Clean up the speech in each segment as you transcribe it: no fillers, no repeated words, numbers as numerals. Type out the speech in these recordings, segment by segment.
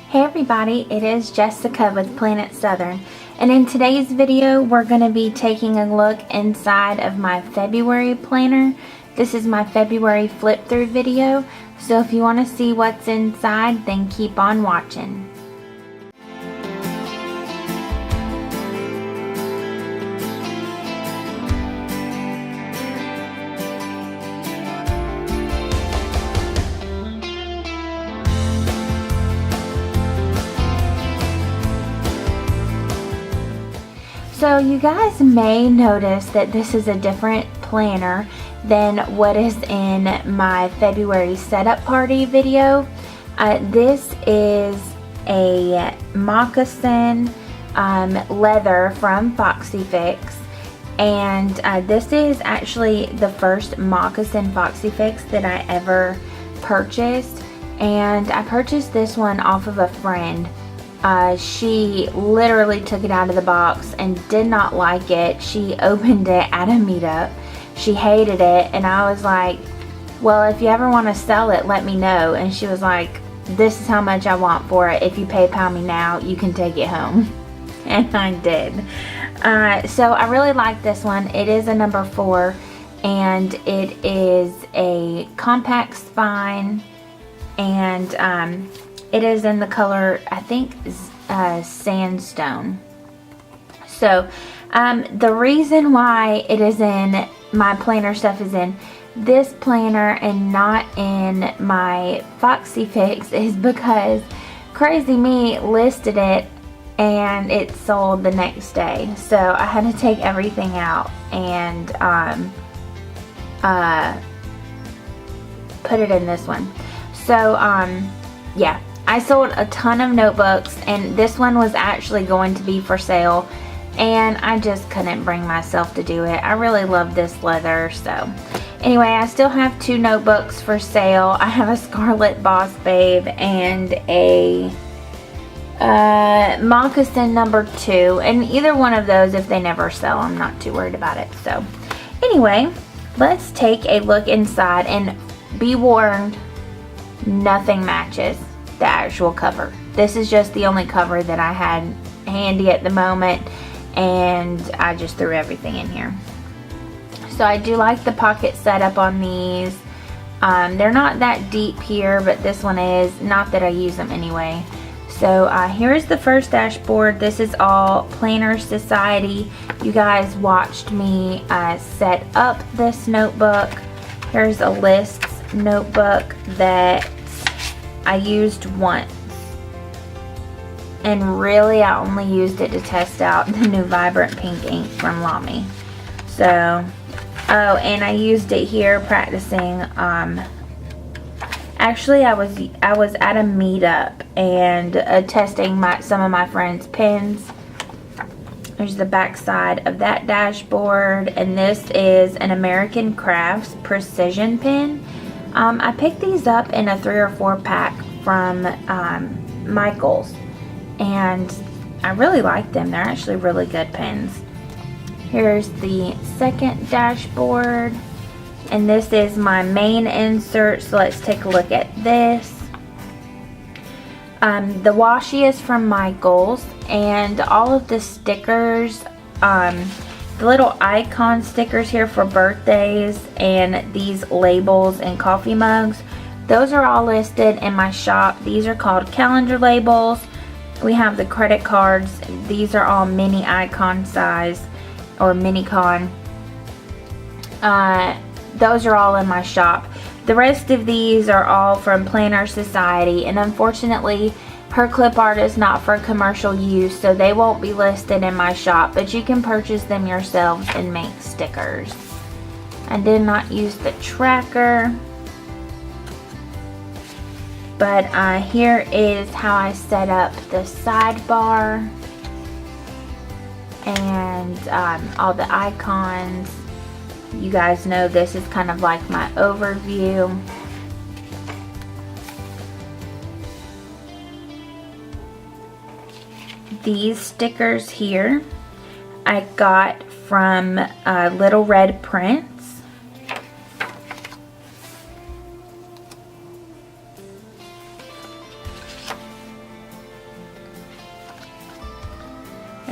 Hey everybody, it is Jessica with PlanIt Southern, and in today's video we're going to be taking a look inside of my February planner. This is my February flip through video, so if you want to see what's inside, then keep on watching. So you guys may notice that this is a different planner than what is in my February setup party video. This is a Moccasin leather from Foxy Fix, and this is actually the first Moccasin Foxy Fix that I ever purchased, and I purchased this one off of a friend. She literally took it out of the box and did not like it. She opened it at a meetup. She hated it, and I was like, well, if you ever want to sell it, let me know. And she was like, this is how much I want for it. If you PayPal me now, you can take it home. And I did. So I really like this one. It is a number 4, and it is a compact spine, and it is in the color, I think, sandstone. So the reason why it is in my planner stuff is in this planner and not in my Foxy Fix is because Crazy Me listed it and it sold the next day. So I had to take everything out and put it in this one. So yeah. I sold a ton of notebooks, and this one was actually going to be for sale, and I just couldn't bring myself to do it. I really love this leather. So anyway, I still have 2 notebooks for sale. I have a Scarlet Boss Babe and a Moccasin number 2, and either one of those, if they never sell, I'm not too worried about it. So anyway, let's take a look inside, and be warned, nothing matches the actual cover. This is just the only cover that I had handy at the moment, and I just threw everything in here. So I do like the pocket setup on these. They're not that deep here, but this one is. Not that I use them anyway. So here's the first dashboard. This is all Planner Society. You guys watched me set up this notebook. Here's a lists notebook that I used once, and really I only used it to test out the new Vibrant Pink ink from Lamy. So, oh, and I used it here practicing. Actually, I was at a meetup and testing some of my friends' pens. There's the back side of that dashboard, and this is an American Crafts precision pen. I picked these up in a 3 or 4 pack from Michael's, and I really like them. They're actually really good pens. Here's the second dashboard, and this is my main insert, so let's take a look at this. The washi is from Michael's, and all of the stickers, the little icon stickers here for birthdays, and these labels and coffee mugs, those are all listed in my shop. These are called calendar labels. We have the credit cards. These are all mini icon size, or mini con. Those are all in my shop. The rest of these are all from Planner Society, and unfortunately her clip art is not for commercial use, so they won't be listed in my shop, but you can purchase them yourselves and make stickers. I did not use the tracker, but here is how I set up the sidebar and all the icons. You guys know this is kind of like my overview. These stickers here I got from Little Red Prince.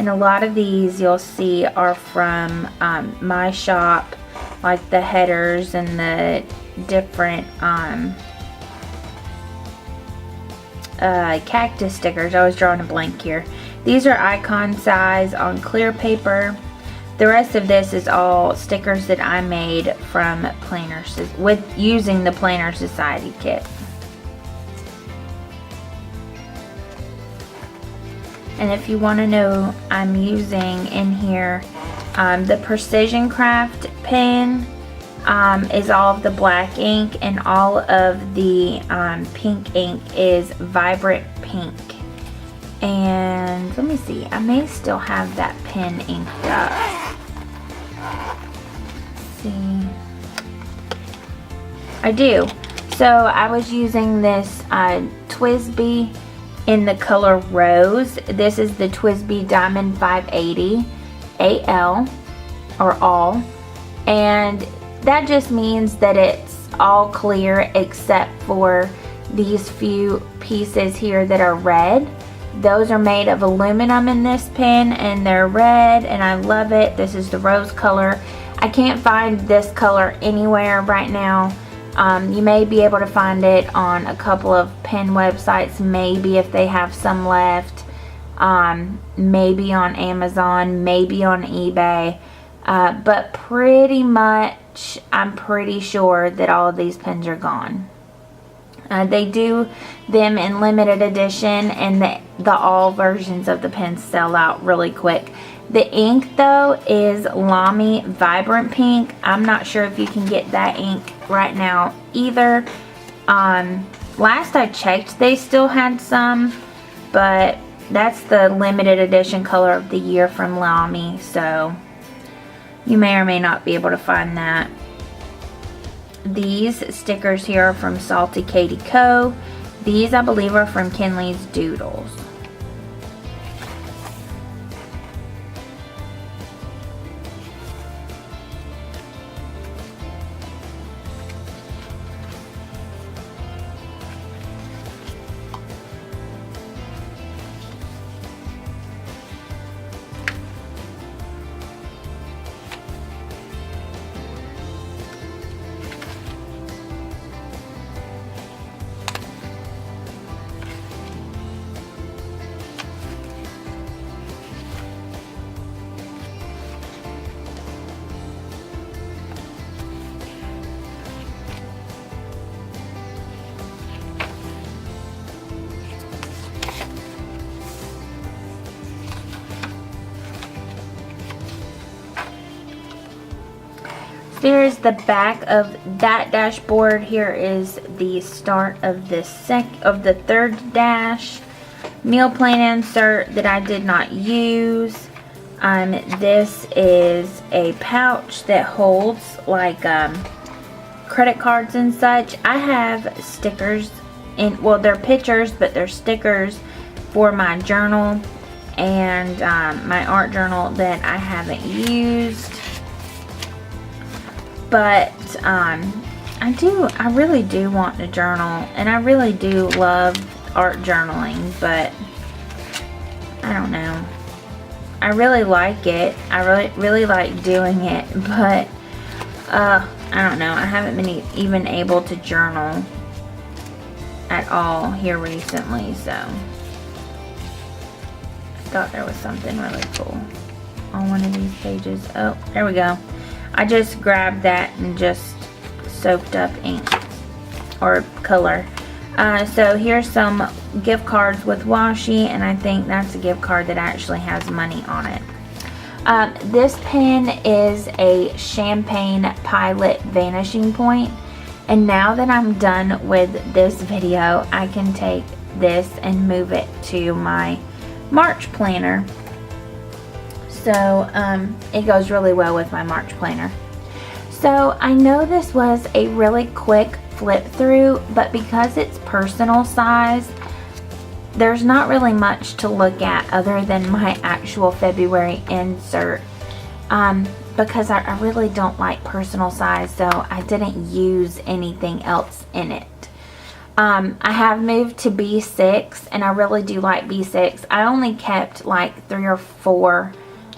And a lot of these you'll see are from my shop, like the headers and the different cactus stickers. I was drawing a blank here. These are icon size on clear paper. The rest of this is all stickers that I made from Planners with using the Planner Society kit. And if you want to know, I'm using in here the Precision Craft pen is all of the black ink, and all of the pink ink is Vibrant Pink. And let me see, I may still have that pen inked up. Let's see, I do. So I was using this TWSBI in the color Rose. This is the TWSBI Diamond 580 AL, or all, and that just means that it's all clear except for these few pieces here that are red. Those are made of aluminum in this pen, and they're red, and I love it. This is the rose color. I can't find this color anywhere right now. You may be able to find it on a couple of pen websites, maybe if they have some left, maybe on Amazon, maybe on eBay, but pretty much I'm pretty sure that all of these pens are gone. They do them in limited edition, and the all versions of the pens sell out really quick. The ink though is Lamy Vibrant Pink. I'm not sure if you can get that ink right now either. Last I checked they still had some, but that's the limited edition color of the year from Lamy, so you may or may not be able to find that. These stickers here are from Salty Katie Co. These I believe are from Kinleighs Doodles. There's the back of that dashboard. Here is the start of the third dash. Meal plan insert that I did not use. This is a pouch that holds like credit cards and such. I have stickers in, well, they're pictures, but they're stickers for my journal and my art journal that I haven't used. But I really do want to journal, and I really do love art journaling, but I don't know. I really like it. I really like doing it, but I don't know. I haven't been even able to journal at all here recently, so I thought there was something really cool on one of these pages. Oh, there we go. I just grabbed that and just soaked up ink or color. So here's some gift cards with washi, and I think that's a gift card that actually has money on it. This pen is a Champagne Pilot Vanishing Point, and now that I'm done with this video, I can take this and move it to my March planner. So it goes really well with my March planner. So I know this was a really quick flip through, but because it's personal size, there's not really much to look at other than my actual February insert, because I really don't like personal size, so I didn't use anything else in it. I have moved to B6, and I really do like B6. I only kept like 3 or 4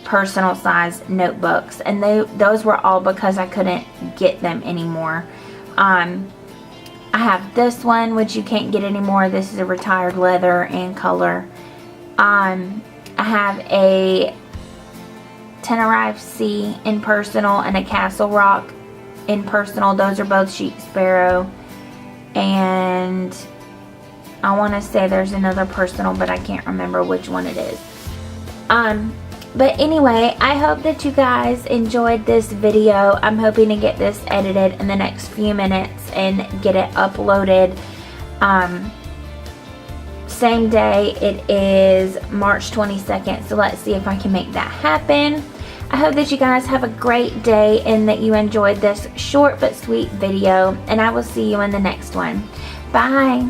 personal size notebooks, and those were all because I couldn't get them anymore. I have this one, which you can't get anymore. This is a retired leather and color. I have a Tenerife Sea in personal and a Castle Rock in personal. Those are both Sheep Sparrow. And I want to say there's another personal, but I can't remember which one it is. But anyway, I hope that you guys enjoyed this video. I'm hoping to get this edited in the next few minutes and get it uploaded. Same day. It is March 22nd, so let's see if I can make that happen. I hope that you guys have a great day and that you enjoyed this short but sweet video, and I will see you in the next one. Bye!